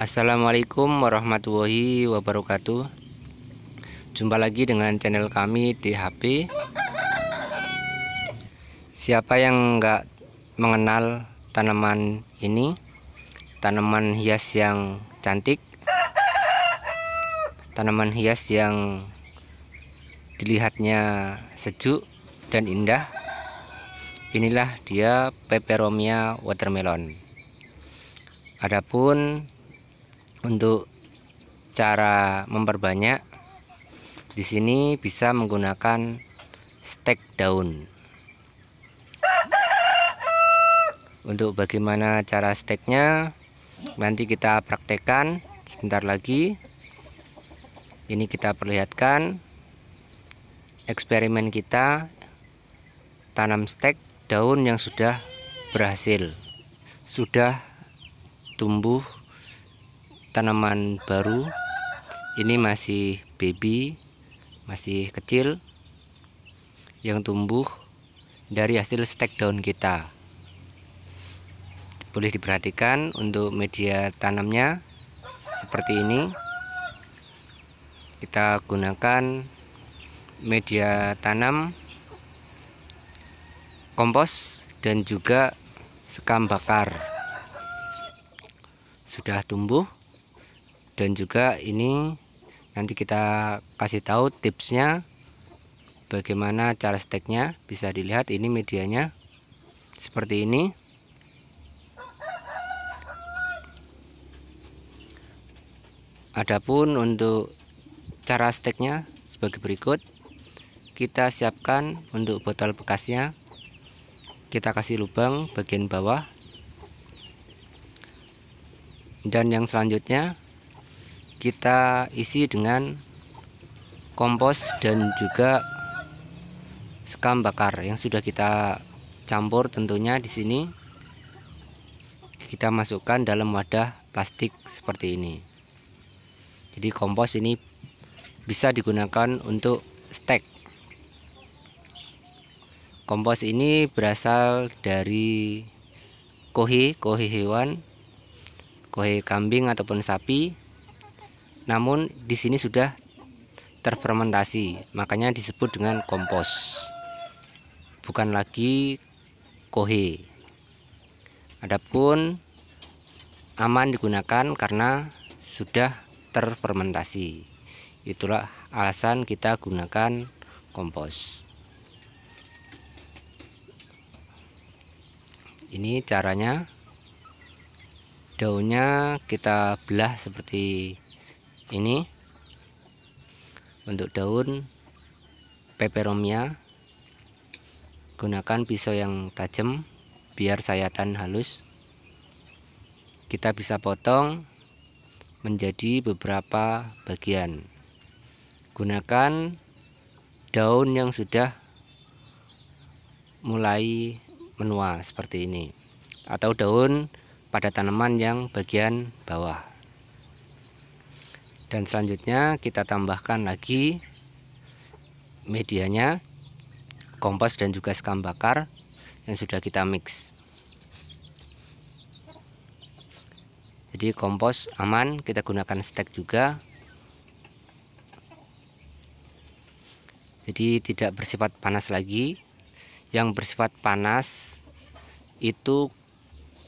Assalamualaikum warahmatullahi wabarakatuh. Jumpa lagi dengan channel kami DHP. Siapa yang nggak mengenal tanaman ini? Tanaman hias yang cantik, tanaman hias yang dilihatnya sejuk dan indah. Inilah dia Peperomia watermelon. Adapun untuk cara memperbanyak, di sini bisa menggunakan stek daun. Untuk bagaimana cara steknya nanti kita praktekkan sebentar lagi. Ini kita perlihatkan eksperimen kita tanam stek daun yang sudah berhasil, sudah tumbuh tanaman baru. Ini masih baby, masih kecil, yang tumbuh dari hasil stek daun kita. Boleh diperhatikan untuk media tanamnya seperti ini. Kita gunakan media tanam kompos dan juga sekam bakar. Sudah tumbuh, dan juga ini nanti kita kasih tahu tipsnya bagaimana cara steknya. Bisa dilihat ini medianya seperti ini. Adapun untuk cara steknya sebagai berikut. Kita siapkan untuk botol bekasnya, kita kasih lubang bagian bawah, dan yang selanjutnya kita isi dengan kompos dan juga sekam bakar yang sudah kita campur. Tentunya di sini kita masukkan dalam wadah plastik seperti ini. Jadi kompos ini bisa digunakan untuk stek. Kompos ini berasal dari kohe hewan, kohe kambing ataupun sapi. Namun di sini sudah terfermentasi, makanya disebut dengan kompos, bukan lagi kohe. Adapun aman digunakan karena sudah terfermentasi. Itulah alasan kita gunakan kompos. Ini caranya. Daunnya kita belah seperti ini. Untuk daun peperomia, gunakan pisau yang tajam biar sayatan halus. Kita bisa potong menjadi beberapa bagian. Gunakan daun yang sudah mulai menua seperti ini, atau daun pada tanaman yang bagian bawah. Dan selanjutnya kita tambahkan lagi medianya, kompos dan juga sekam bakar yang sudah kita mix. Jadi kompos aman, kita gunakan stek juga. Jadi tidak bersifat panas lagi. Yang bersifat panas itu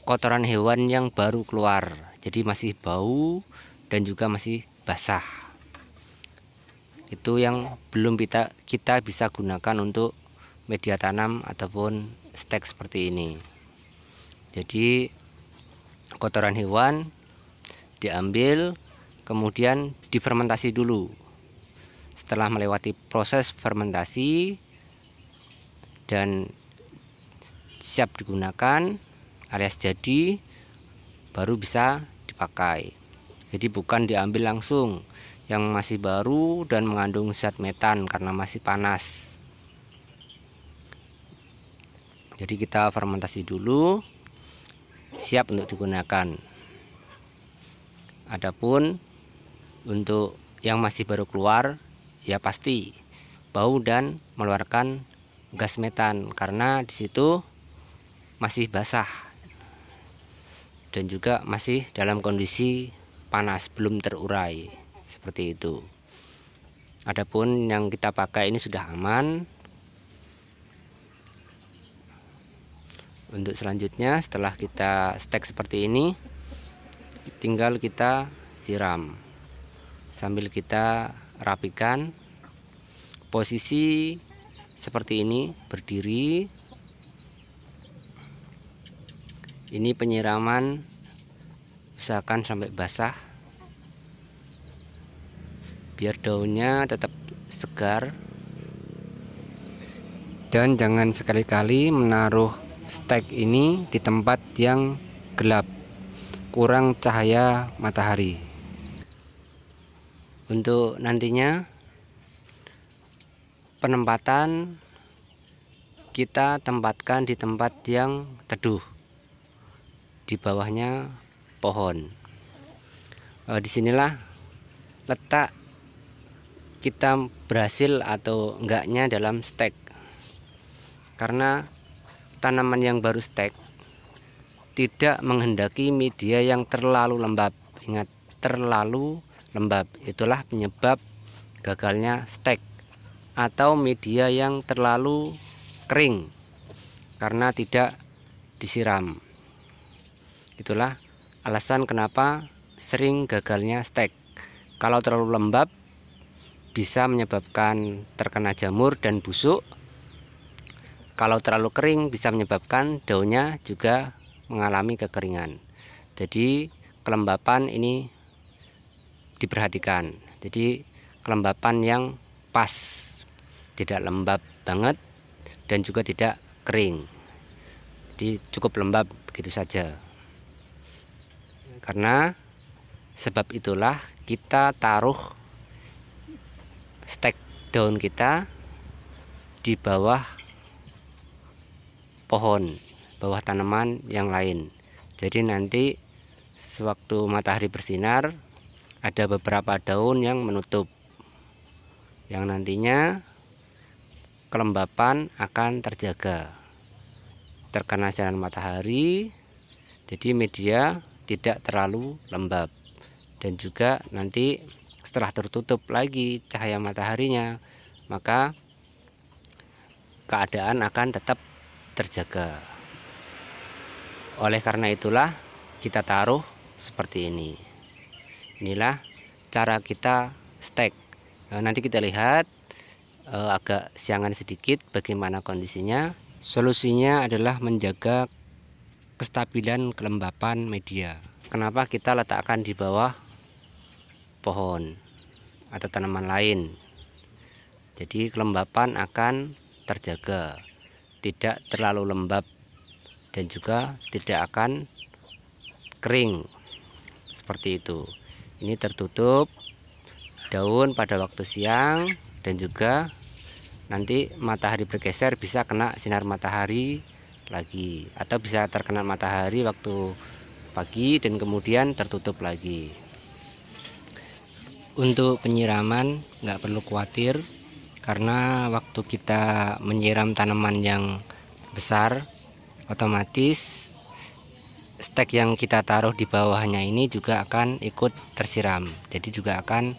kotoran hewan yang baru keluar, jadi masih bau dan juga masih basah. Itu yang belum kita bisa gunakan untuk media tanam ataupun stek seperti ini. Jadi kotoran hewan diambil, kemudian difermentasi dulu. Setelah melewati proses fermentasi dan siap digunakan alias jadi, baru bisa dipakai. Jadi bukan diambil langsung yang masih baru dan mengandung zat metan karena masih panas. Jadi kita fermentasi dulu, siap untuk digunakan. Adapun untuk yang masih baru keluar, ya pasti bau dan mengeluarkan gas metan karena di situ masih basah dan juga masih dalam kondisi panas, belum terurai seperti itu. Adapun yang kita pakai ini sudah aman. Untuk selanjutnya, setelah kita stek seperti ini, tinggal kita siram sambil kita rapikan. Posisi seperti ini, berdiri. Ini penyiraman, usahakan sampai basah biar daunnya tetap segar. Dan jangan sekali-kali menaruh stek ini di tempat yang gelap, kurang cahaya matahari. Untuk nantinya penempatan, kita tempatkan di tempat yang teduh, di bawahnya pohon. Disinilah letak kita berhasil atau enggaknya dalam stek, karena tanaman yang baru stek tidak menghendaki media yang terlalu lembab. Ingat, terlalu lembab itulah penyebab gagalnya stek, atau media yang terlalu kering karena tidak disiram. Itulah alasan kenapa sering gagalnya stek. Kalau terlalu lembab bisa menyebabkan terkena jamur dan busuk. Kalau terlalu kering bisa menyebabkan daunnya juga mengalami kekeringan. Jadi kelembapan ini diperhatikan. Jadi kelembapan yang pas, tidak lembab banget dan juga tidak kering. Jadi cukup lembab begitu saja. Karena sebab itulah kita taruh stek daun kita di bawah pohon, bawah tanaman yang lain. Jadi nanti sewaktu matahari bersinar, ada beberapa daun yang menutup, yang nantinya kelembapan akan terjaga, terkena sinar matahari, jadi media tidak terlalu lembab. Dan juga nanti setelah tertutup lagi cahaya mataharinya, maka keadaan akan tetap terjaga. Oleh karena itulah kita taruh seperti ini. Inilah cara kita stek. Nanti kita lihat agak siangan sedikit bagaimana kondisinya. Solusinya adalah menjaga kestabilan kelembapan media. Kenapa kita letakkan di bawah pohon atau tanaman lain? Jadi kelembapan akan terjaga, tidak terlalu lembab dan juga tidak akan kering seperti itu. Ini tertutup daun pada waktu siang, dan juga nanti matahari bergeser bisa kena sinar matahari lagi, atau bisa terkena matahari waktu pagi dan kemudian tertutup lagi. Untuk penyiraman nggak perlu khawatir, karena waktu kita menyiram tanaman yang besar, otomatis stek yang kita taruh di bawahnya ini juga akan ikut tersiram, jadi juga akan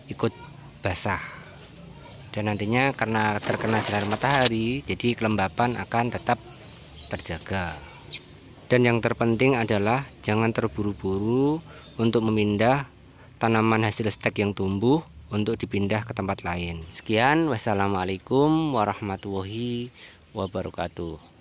ikut basah. Dan nantinya karena terkena sinar matahari, jadi kelembapan akan tetap terjaga. Dan yang terpenting adalah jangan terburu-buru untuk memindah tanaman hasil stek yang tumbuh untuk dipindah ke tempat lain. Sekian, wassalamualaikum warahmatullahi wabarakatuh.